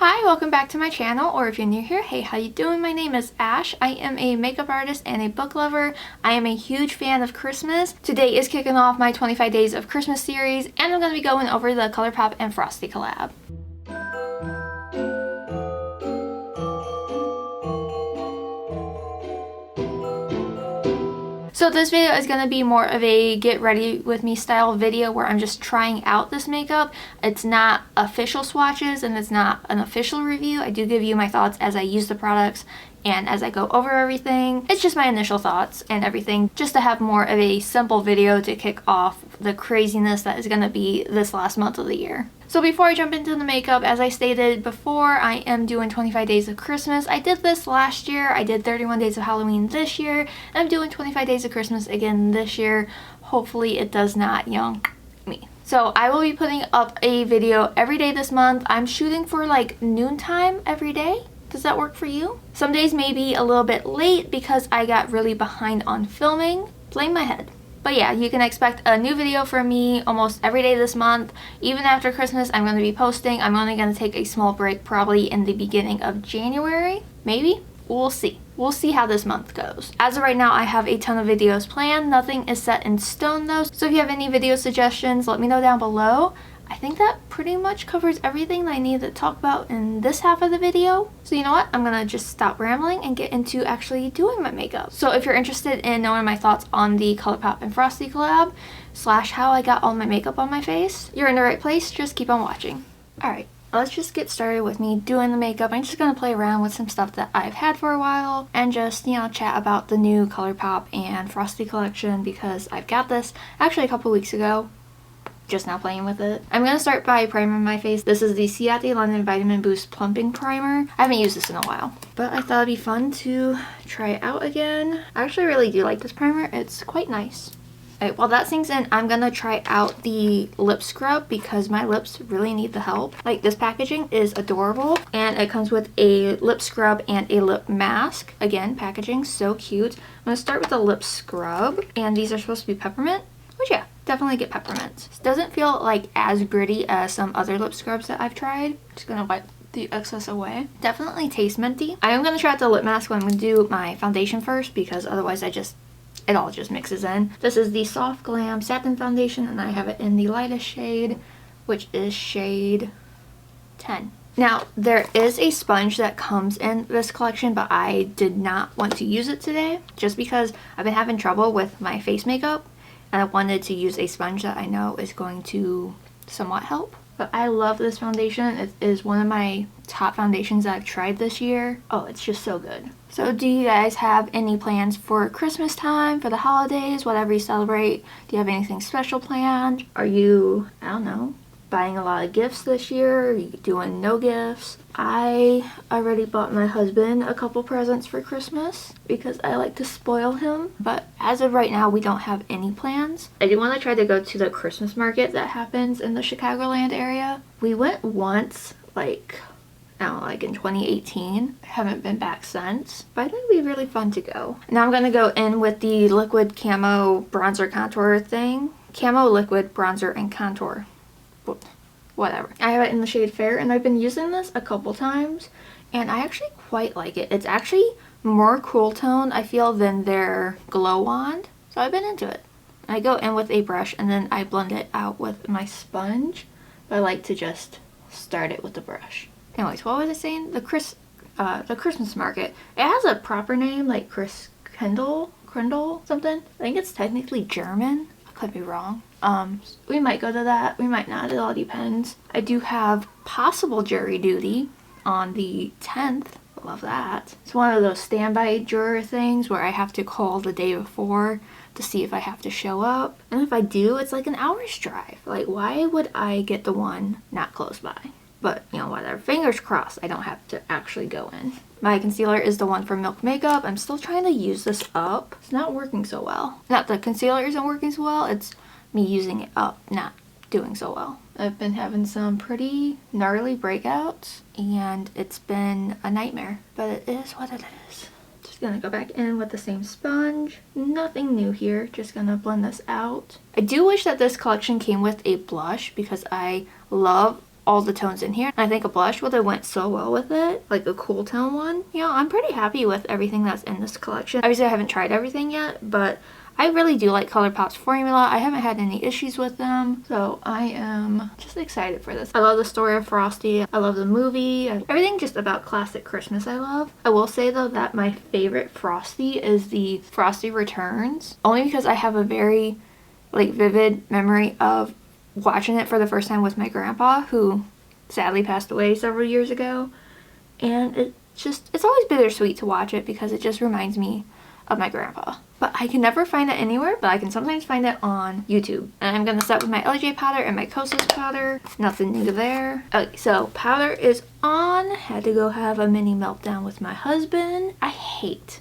Hi, welcome back to my channel, or if you're new here, hey, how you doing? My name is Ash. I am a makeup artist and a book lover. I am a huge fan of Christmas. Today is kicking off my 25 Days of Christmas series, and I'm going to be going over the Colourpop and Frosty collab. So this video is going to be more of a get ready with me style video where I'm just trying out this makeup. It's not official swatches and it's not an official review. I do give you my thoughts as I use the products and as I go over everything. It's just my initial thoughts and everything, just to have more of a simple video to kick off the craziness that is going to be this last month of the year. So before I jump into the makeup, as I stated before, I am doing 25 Days of Christmas. I did this last year. I did 31 Days of Halloween this year. And I'm doing 25 Days of Christmas again this year. Hopefully it does not me. So I will be putting up a video every day this month. I'm shooting for like noontime every day. Does that work for you? Some days may be a little bit late because I got really behind on filming. Blame my head. But yeah, you can expect a new video from me almost every day this month. Even after Christmas, I'm going to be posting. I'm only going to take a small break probably in the beginning of January. Maybe? We'll see. We'll see how this month goes. As of right now, I have a ton of videos planned. Nothing is set in stone though. So if you have any video suggestions, let me know down below. I think that pretty much covers everything that I need to talk about in this half of the video. So you know what? I'm gonna just stop rambling and get into actually doing my makeup. So if you're interested in knowing my thoughts on the Colourpop and Frosty collab, / how I got all my makeup on my face, you're in the right place. Just keep on watching. Alright, let's just get started with me doing the makeup. I'm just gonna play around with some stuff that I've had for a while and just, chat about the new Colourpop and Frosty collection because I've got this actually a couple weeks ago. Just now playing with it. I'm going to start by priming my face. This is the Ciate London Vitamin Boost Plumping Primer. I haven't used this in a while, but I thought it'd be fun to try it out again. I actually really do like this primer. It's quite nice. Alright, while that sinks in, I'm going to try out the lip scrub because my lips really need the help. Like, this packaging is adorable and it comes with a lip scrub and a lip mask. Again, packaging so cute. I'm going to start with the lip scrub, and these are supposed to be peppermint, which yeah. Definitely get peppermint. It doesn't feel like as gritty as some other lip scrubs that I've tried. Just gonna wipe the excess away. Definitely tastes minty. I am gonna try out the lip mask when I'm gonna do my foundation first because otherwise it all just mixes in. This is the Soft Glam Satin Foundation and I have it in the lightest shade, which is shade 10. Now, there is a sponge that comes in this collection, but I did not want to use it today just because I've been having trouble with my face makeup. And I wanted to use a sponge that I know is going to somewhat help. But I love this foundation. It is one of my top foundations that I've tried this year. Oh, it's just so good. So do you guys have any plans for Christmas time, for the holidays, whatever you celebrate? Do you have anything special planned? Are you, I don't know, buying a lot of gifts this year? Are you doing no gifts? I already bought my husband a couple presents for Christmas because I like to spoil him. But as of right now, we don't have any plans. I do want to try to go to the Christmas market that happens in the Chicagoland area. We went once, like in 2018. I haven't been back since, but I think it'd be really fun to go. Now I'm gonna go in with the liquid camo bronzer contour thing. Camo liquid bronzer and contour. Whatever. I have it in the shade Fair and I've been using this a couple times and I actually quite like it. It's actually more cool tone, I feel, than their Glow Wand. So I've been into it. I go in with a brush and then I blend it out with my sponge. But I like to just start it with the brush. Anyways, what was I saying? The Christmas market. It has a proper name, like Krindle something. I think it's technically German. I could be wrong. We might go to that, we might not, it all depends. I do have possible jury duty on the 10th. Love that. It's one of those standby juror things where I have to call the day before to see if I have to show up. And if I do, it's like an hour's drive. Like, why would I get the one not close by? But, whatever. Fingers crossed I don't have to actually go in. My concealer is the one from Milk Makeup. I'm still trying to use this up. It's not working so well. Not the concealer isn't working so well, it's me using it up, not doing so well. I've been having some pretty gnarly breakouts and it's been a nightmare, but it is what it is. Just gonna go back in with the same sponge. Nothing new here, just gonna blend this out. I do wish that this collection came with a blush because I love all the tones in here. And I think a blush would have went so well with it, like a cool tone one. You know, I'm pretty happy with everything that's in this collection. Obviously I haven't tried everything yet, but I really do like Colourpop's formula. I haven't had any issues with them, so I am just excited for this. I love the story of Frosty. I love the movie. Everything just about classic Christmas I love. I will say though that my favorite Frosty is the Frosty Returns, only because I have a very like vivid memory of watching it for the first time with my grandpa, who sadly passed away several years ago. And it's always bittersweet to watch it because it just reminds me of my grandpa. But I can never find it anywhere, but I can sometimes find it on YouTube. And I'm gonna set with my Elli powder and my Kosas powder. Nothing new there. Okay, so powder is on. Had to go have a mini meltdown with my husband. I hate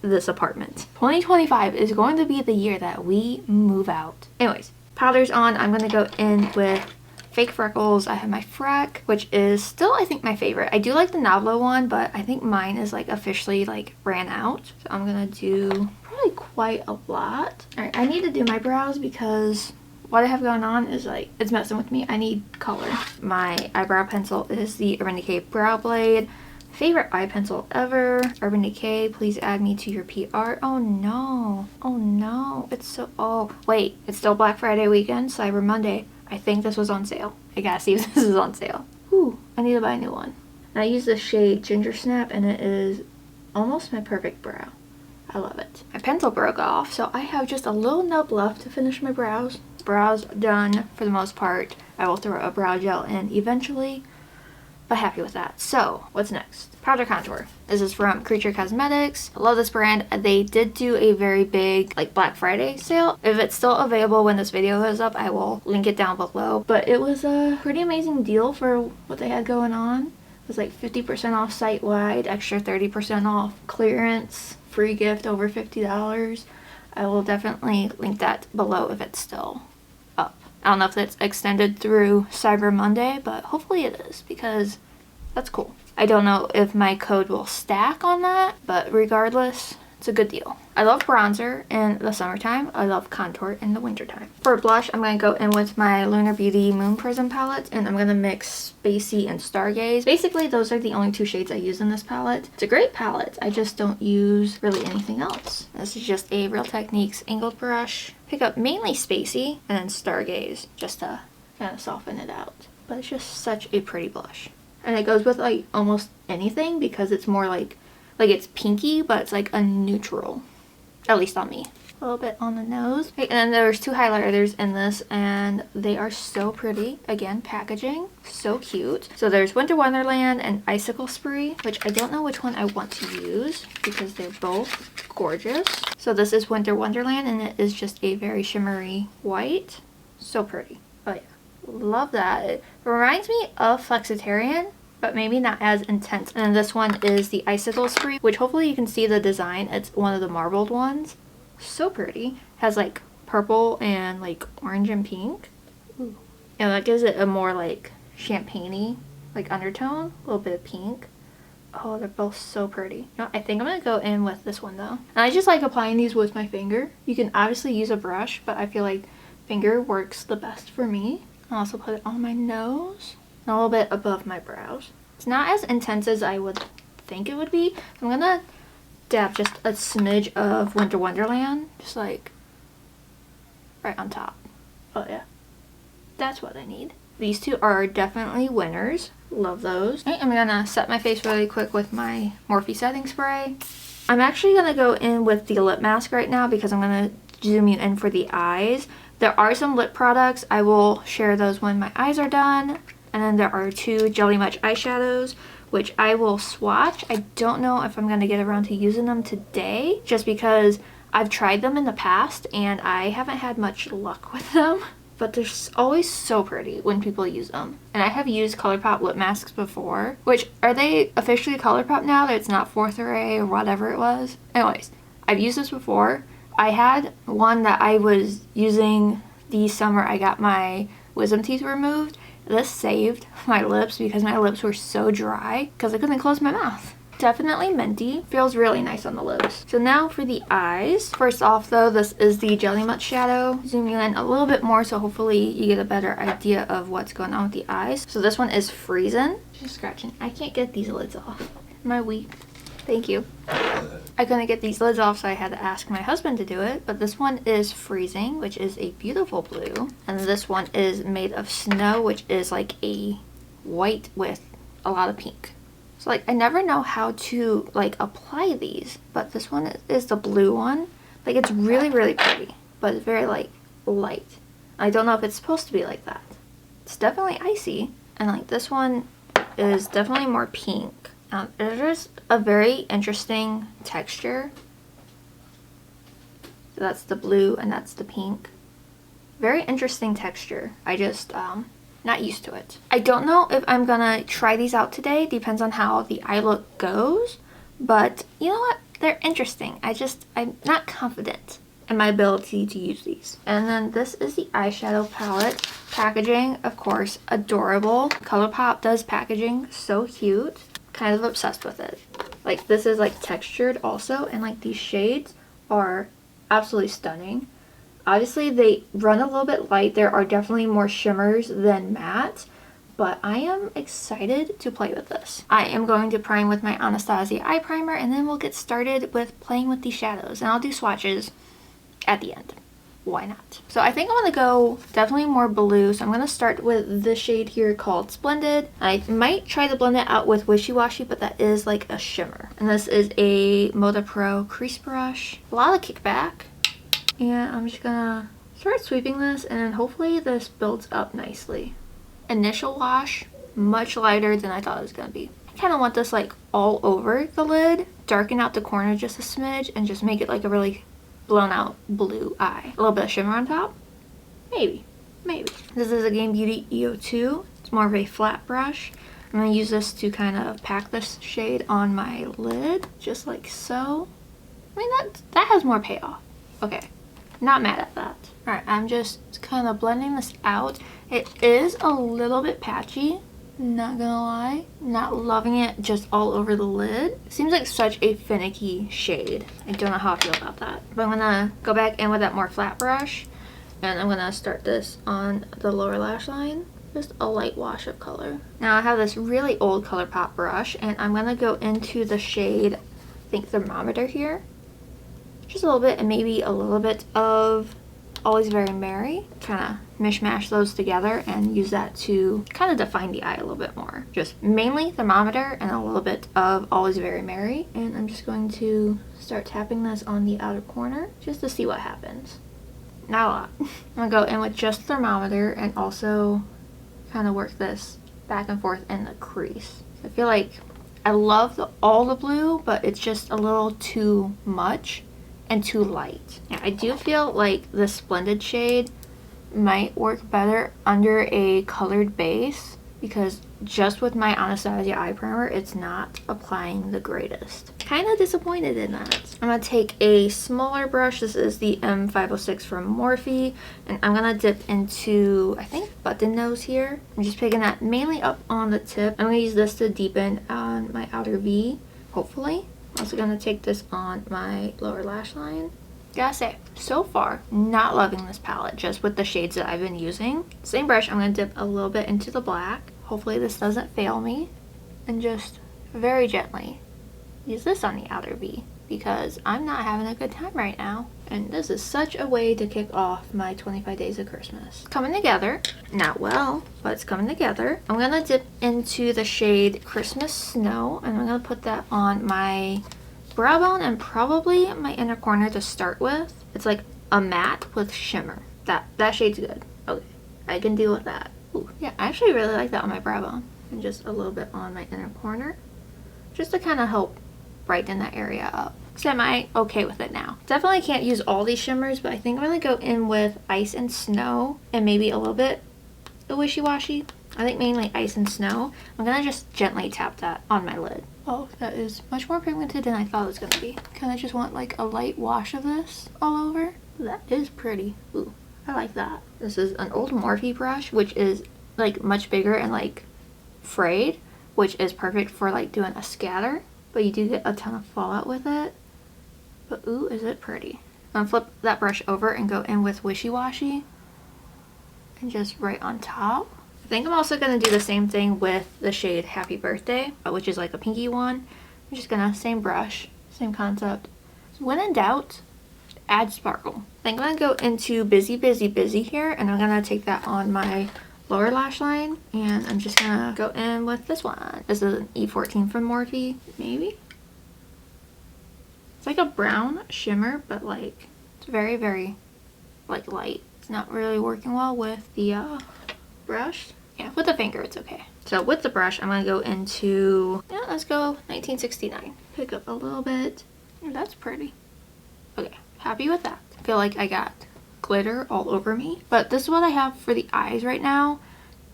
this apartment. 2025 is going to be the year that we move out. Anyways, powder's on. I'm gonna go in with fake freckles. I have my Freck, which is still I think my favorite. I do like the Nabla one, but I think mine is like officially like ran out. So I'm gonna do probably quite a lot. All right, I need to do my brows because what I have going on is like it's messing with me. I need color. My eyebrow pencil is the Urban Decay Brow Blade. Favorite eye pencil ever. Urban Decay, please add me to your PR. Oh no. Oh no. It's so, oh wait, it's still Black Friday weekend, Cyber Monday. I think this was on sale. I gotta see if this is on sale. Ooh, I need to buy a new one. And I use the shade Ginger Snap and it is almost my perfect brow. I love it. My pencil broke off, so I have just a little nub left to finish my brows. Brows done for the most part. I will throw a brow gel in eventually, but happy with that. So, what's next? Powder contour. This is from Creature Cosmetics. I love this brand. They did do a very big like Black Friday sale. If it's still available when this video goes up, I will link it down below. But it was a pretty amazing deal for what they had going on. It was like 50% off site-wide, extra 30% off clearance, free gift over $50. I will definitely link that below if it's still up. I don't know if that's extended through Cyber Monday, but hopefully it is because that's cool. I don't know if my code will stack on that, but regardless, it's a good deal. I love bronzer in the summertime. I love contour in the wintertime. For blush, I'm going to go in with my Lunar Beauty Moon Prism palette, and I'm going to mix Spacey and Stargaze. Basically, those are the only two shades I use in this palette. It's a great palette. I just don't use really anything else. This is just a Real Techniques angled brush. Pick up mainly Spacey and then Stargaze just to kind of soften it out. But it's just such a pretty blush. And it goes with like almost anything because it's more like it's pinky, but it's like a neutral, at least on me. A little bit on the nose. Okay, and then there's two highlighters in this and they are so pretty. Again, packaging, so cute. So there's Winter Wonderland and Icicle Spree, which I don't know which one I want to use because they're both gorgeous. So this is Winter Wonderland and it is just a very shimmery white. So pretty. Oh yeah. Love that. It reminds me of Flexitarian, but maybe not as intense. And then this one is the Icicle Spree, which hopefully you can see the design. It's one of the marbled ones. So pretty. Has like purple and like orange and pink. Ooh. And that gives it a more like champagne-y like undertone. A little bit of pink. Oh, they're both so pretty. You know, I think I'm going to go in with this one though. And I just like applying these with my finger. You can obviously use a brush, but I feel like finger works the best for me. I'll also put it on my nose and a little bit above my brows. It's not as intense as I would think it would be. I'm gonna dab just a smidge of Winter Wonderland, just like right on top. Oh yeah, that's what I need. These two are definitely winners. Love those. Okay, I'm gonna set my face really quick with my Morphe setting spray. I'm actually gonna go in with the lip mask right now because I'm gonna zoom you in for the eyes. There are some lip products. I will share those when my eyes are done. And then there are two Jelly Much eyeshadows, which I will swatch. I don't know if I'm going to get around to using them today, just because I've tried them in the past and I haven't had much luck with them. But they're always so pretty when people use them. And I have used Colourpop lip masks before, which are they officially Colourpop now that it's not 4th Array or whatever it was? Anyways, I've used this before. I had one that I was using the summer I got my wisdom teeth removed. This saved my lips because my lips were so dry because I couldn't close my mouth. Definitely minty. Feels really nice on the lips. So now for the eyes. First off though, this is the Jelly Mutt shadow. Zooming in a little bit more so hopefully you get a better idea of what's going on with the eyes. So this one is Freezing. Just scratching. I can't get these lids off. Am I weak? Thank you. I couldn't get these lids off, so I had to ask my husband to do it. But this one is Freezing, which is a beautiful blue. And this one is Made of Snow, which is like a white with a lot of pink. So like I never know how to like apply these, but this one is the blue one. Like it's really, really pretty, but it's very like light. I don't know if it's supposed to be like that. It's definitely icy. And like this one is definitely more pink. It's just a very interesting texture. So that's the blue and that's the pink. Very interesting texture. I just not used to it. I don't know if I'm gonna try these out today. Depends on how the eye look goes. But you know what? They're interesting. I'm not confident in my ability to use these. And then this is the eyeshadow palette. Packaging, of course, adorable. Colourpop does packaging so cute. Kind of obsessed with it. Like this is like textured also, and like these shades are absolutely stunning. Obviously they run a little bit light. There are definitely more shimmers than matte, but I am excited to play with this. I am going to prime with my Anastasia eye primer, and then we'll get started with playing with these shadows, and I'll do swatches at the end. Why not? So I think I'm going to go definitely more blue. So I'm going to start with this shade here called Splendid. I might try to blend it out with Wishy Washy, but that is like a shimmer. And this is a Moda Pro crease brush. A lot of kickback. And I'm just going to start sweeping this, and then hopefully this builds up nicely. Initial wash, much lighter than I thought it was going to be. I kind of want this like all over the lid. Darken out the corner just a smidge and just make it like a really blown out blue eye. A little bit of shimmer on top. Maybe. This is a Game Beauty EO2. It's more of a flat brush. I'm going to use this to kind of pack this shade on my lid. Just like so. I mean, that has more payoff. Okay. Not mad at that. Alright, I'm just kind of blending this out. It is a little bit patchy. Not gonna lie. Not loving it just all over the lid. Seems like such a finicky shade. I don't know how I feel about that. But I'm gonna go back in with that more flat brush, and I'm gonna start this on the lower lash line. Just a light wash of color. Now I have this really old Colourpop brush, and I'm gonna go into the shade, I think Thermometer here. Just a little bit, and maybe a little bit of Always Very Merry. Kind of mishmash those together and use that to kind of define the eye a little bit more. Just mainly Thermometer and a little bit of Always Very Merry. And I'm just going to start tapping this on the outer corner just to see what happens. Not a lot. I'm going to go in with just Thermometer and also kind of work this back and forth in the crease. I feel like I love all the blue, but it's just a little too much and too light. Yeah, I do feel like the Splendid shade might work better under a colored base, because just with my Anastasia eye primer, it's not applying the greatest. Kind of disappointed in that. I'm going to take a smaller brush. This is the M506 from Morphe, and I'm going to dip into, I think, button nose here. I'm just picking that mainly up on the tip. I'm going to use this to deepen on my outer V, hopefully. I'm also going to take this on my lower lash line. Gotta say, so far, not loving this palette, just with the shades that I've been using. Same brush, I'm going to dip a little bit into the black. Hopefully this doesn't fail me. And just very gently use this on the outer V, because I'm not having a good time right now. And this is such a way to kick off my 25 days of Christmas. Coming together. Not well, but it's coming together. I'm going to dip into the shade Christmas Snow, and I'm going to put that on my brow bone and probably my inner corner to start with. It's like a matte with shimmer. That shade's good. Okay, I can deal with that. Ooh, yeah, I actually really like that on my brow bone. And just a little bit on my inner corner, just to kind of help brighten that area up. Semi okay with it now. Definitely can't use all these shimmers, but I think I'm going to go in with Ice and Snow and maybe a little bit of Wishy Washy. I think mainly Ice and Snow. I'm going to just gently tap that on my lid. Oh, that is much more pigmented than I thought it was going to be. Kind of just want like a light wash of this all over. That is pretty. Ooh, I like that. This is an old Morphe brush, which is like much bigger and like frayed, which is perfect for like doing a scatter. but you do get a ton of fallout with it. But ooh, is it pretty. I'm gonna flip that brush over and go in with Wishy Washy. And just right on top. I think I'm also gonna do the same thing with the shade Happy Birthday, which is like a pinky one. I'm just gonna, same brush, same concept. So when in doubt, just add sparkle. I think I'm gonna go into Busy Busy Busy here, and I'm gonna take that on my lower lash line, and I'm just gonna go in with this one. This is an E14 from Morphe, maybe? It's like a brown shimmer, but like, it's very, very like light. It's not really working well with the brush. Yeah, with the finger it's okay. So with the brush, I'm gonna go into, yeah, let's go 1969. Pick up a little bit. Oh, that's pretty. Okay, happy with that. I feel like I got glitter all over me, but this is what I have for the eyes right now,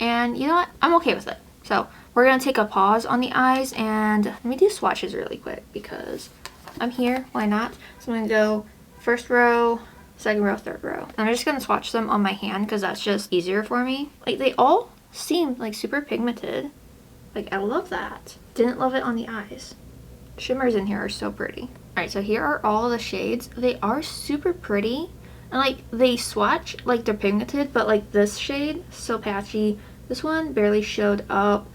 and you know what, I'm okay with it. So we're gonna take a pause on the eyes, and let me do swatches really quick because I'm here, why not? So I'm gonna go first row, second row, third row. And I'm just gonna swatch them on my hand because that's just easier for me. Like, they all seem like super pigmented. Like, I love that. Didn't love it on the eyes. Shimmers in here are so pretty. All right, so here are all the shades. They are super pretty. And like, they swatch like they're pigmented, but like this shade, so patchy. This one barely showed up.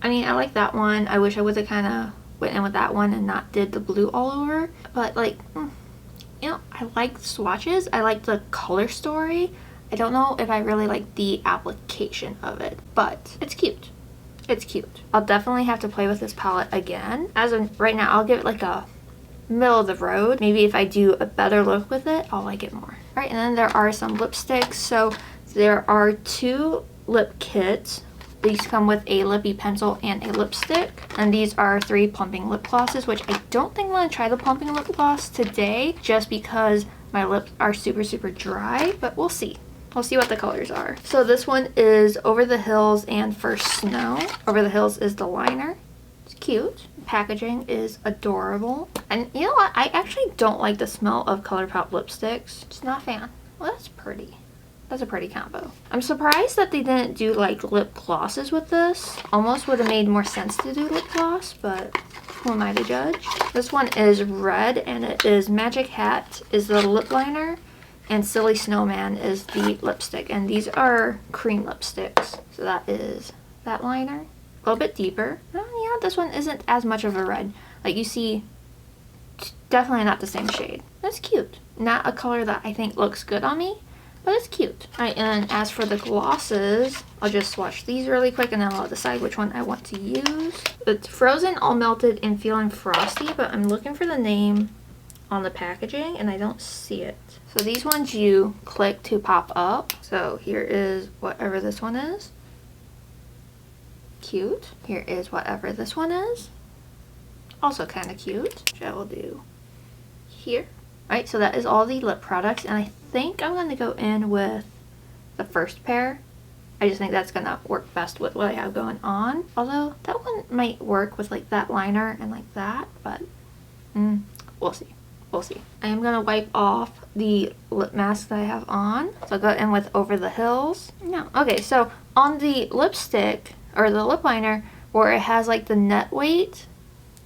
I mean, I like that one. I wish I would have kind of went in with that one and not did the blue all over. But like, you know, I like swatches. I like the color story. I don't know if I really like the application of it, but it's cute. It's cute. I'll definitely have to play with this palette again. As of right now, I'll give it like a middle of the road. Maybe if I do a better look with it, I'll like it more. All right, and then there are some lipsticks. So there are 2 lip kits. These come with a lippy pencil and a lipstick. And these are 3 plumping lip glosses, which I don't think I'm going to try the plumping lip gloss today just because my lips are super, super dry, but we'll see. We'll see what the colors are. So this one is Over the Hills and First Snow. Over the Hills is the liner. It's cute. Packaging is adorable. And you know what? I actually don't like the smell of Colourpop lipsticks. Just not a fan. Well, that's pretty. That's a pretty combo. I'm surprised that they didn't do like lip glosses with this. Almost would have made more sense to do lip gloss, but who am I to judge? This one is red, and it is Magic Hat is the lip liner, and Silly Snowman is the lipstick. And these are cream lipsticks. So that is that liner. A little bit deeper. Oh yeah, this one isn't as much of a red. Like you see, definitely not the same shade. That's cute. Not a color that I think looks good on me, but it's cute. All right, and as for the glosses, I'll just swatch these really quick and then I'll decide which one I want to use. It's Frozen, All Melted, and Feeling Frosty, but I'm looking for the name on the packaging and I don't see it. So these ones you click to pop up. So here is whatever this one is. Cute. Here is whatever this one is. Also kind of cute, which I will do here. Alright, so that is all the lip products, and I think I'm going to go in with the first pair. I just think that's going to work best with what I have going on. Although, that one might work with like that liner and like that, but we'll see. We'll see. I am going to wipe off the lip mask that I have on. So I'll go in with Over the Hills. No. Okay, so on the lipstick, or the lip liner, where it has like the net weight,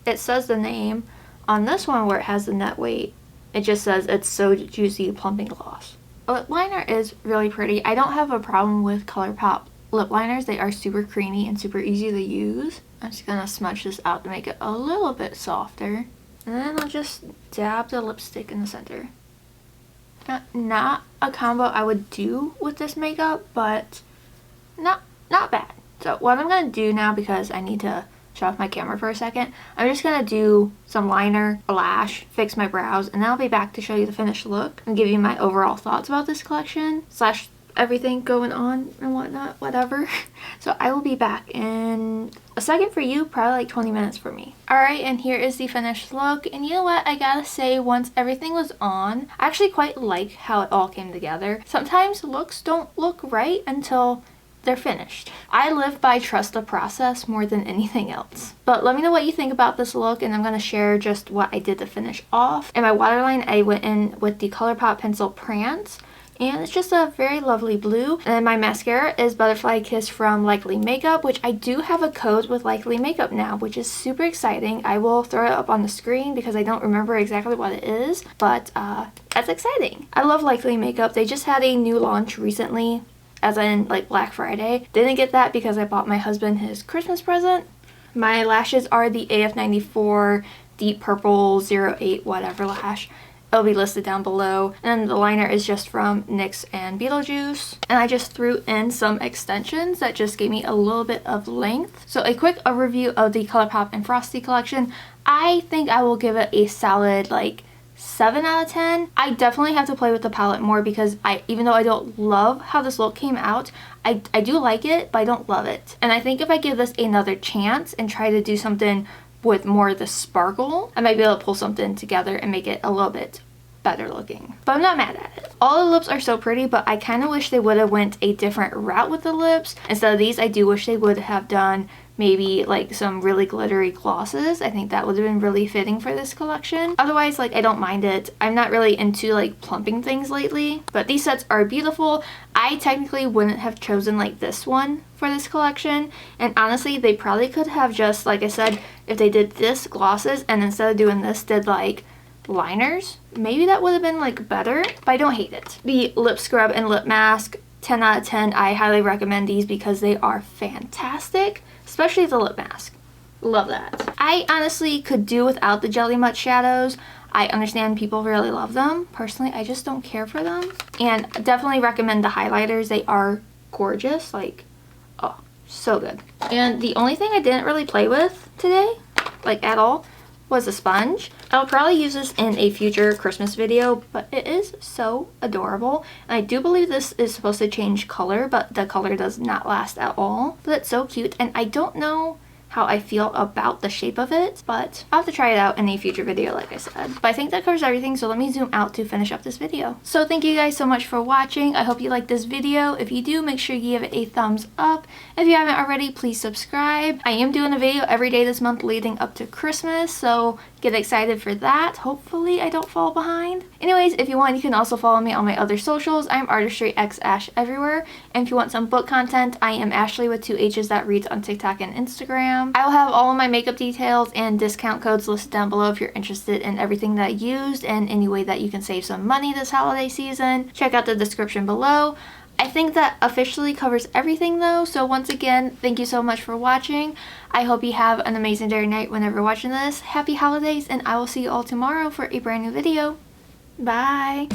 it says the name. On this one where it has the net weight, it just says It's So Juicy Plumping Gloss. Lip liner is really pretty. I don't have a problem with Colourpop lip liners. They are super creamy and super easy to use. I'm just gonna smudge this out to make it a little bit softer. And then I'll just dab the lipstick in the center. Not a combo I would do with this makeup, but not bad. So what I'm going to do now, because I need to shut off my camera for a second, I'm just going to do some liner, a lash, fix my brows, and then I'll be back to show you the finished look and give you my overall thoughts about this collection, slash everything going on and whatnot, whatever. So I will be back in a second for you, probably like 20 minutes for me. Alright, and here is the finished look, and you know what, I gotta say, once everything was on, I actually quite like how it all came together. Sometimes looks don't look right until they're finished. I live by trust the process more than anything else. But let me know what you think about this look, and I'm going to share just what I did to finish off. In my waterline, I went in with the Colourpop pencil Prance, and it's just a very lovely blue. And then my mascara is Butterfly Kiss from Likely Makeup, which I do have a code with Likely Makeup now, which is super exciting. I will throw it up on the screen because I don't remember exactly what it is, but that's exciting. I love Likely Makeup. They just had a new launch recently, as in like Black Friday. Didn't get that because I bought my husband his Christmas present. My lashes are the AF94 Deep Purple 08 whatever lash. It'll be listed down below. And the liner is just from NYX and Beetlejuice. And I just threw in some extensions that just gave me a little bit of length. So a quick overview of the Colourpop and Frosty collection. I think I will give it a solid like 7 out of 10. I definitely have to play with the palette more because even though I don't love how this look came out, I do like it, but I don't love it. And I think if I give this another chance and try to do something with more of the sparkle, I might be able to pull something together and make it a little bit better looking. But I'm not mad at it. All the lips are so pretty, but I kind of wish they would have went a different route with the lips. Instead of these, I do wish they would have done maybe like some really glittery glosses. I think that would have been really fitting for this collection. Otherwise, like, I don't mind it. I'm not really into like plumping things lately, but these sets are beautiful. I technically wouldn't have chosen like this one for this collection, and honestly they probably could have just, like I said, if they did this glosses and instead of doing this did like liners, maybe that would have been like better, but I don't hate it. The lip scrub and lip mask, 10 out of 10. I highly recommend these because they are fantastic, especially the lip mask. Love that. I honestly could do without the Jelly Mutt shadows. I understand people really love them. Personally, I just don't care for them. And definitely recommend the highlighters. They are gorgeous. Like, oh, so good. And the only thing I didn't really play with today, like at all, was a sponge. I'll probably use this in a future Christmas video, but it is so adorable. And I do believe this is supposed to change color, but the color does not last at all. But it's so cute, and I don't know how I feel about the shape of it, but I'll have to try it out in a future video, like I said. But I think that covers everything, so let me zoom out to finish up this video. So thank you guys so much for watching. I hope you liked this video. If you do, make sure you give it a thumbs up. If you haven't already, please subscribe. I am doing a video every day this month leading up to Christmas, so get excited for that. Hopefully I don't fall behind. Anyways, if you want, you can also follow me on my other socials. I'm artistryxashh everywhere. And if you want some book content, I am Ashley with 2 H's that reads on TikTok and Instagram. I will have all of my makeup details and discount codes listed down below if you're interested in everything that I used and any way that you can save some money this holiday season. Check out the description below. I think that officially covers everything though, so once again, thank you so much for watching. I hope you have an amazing day or night whenever you're watching this. Happy holidays, and I will see you all tomorrow for a brand new video. Bye!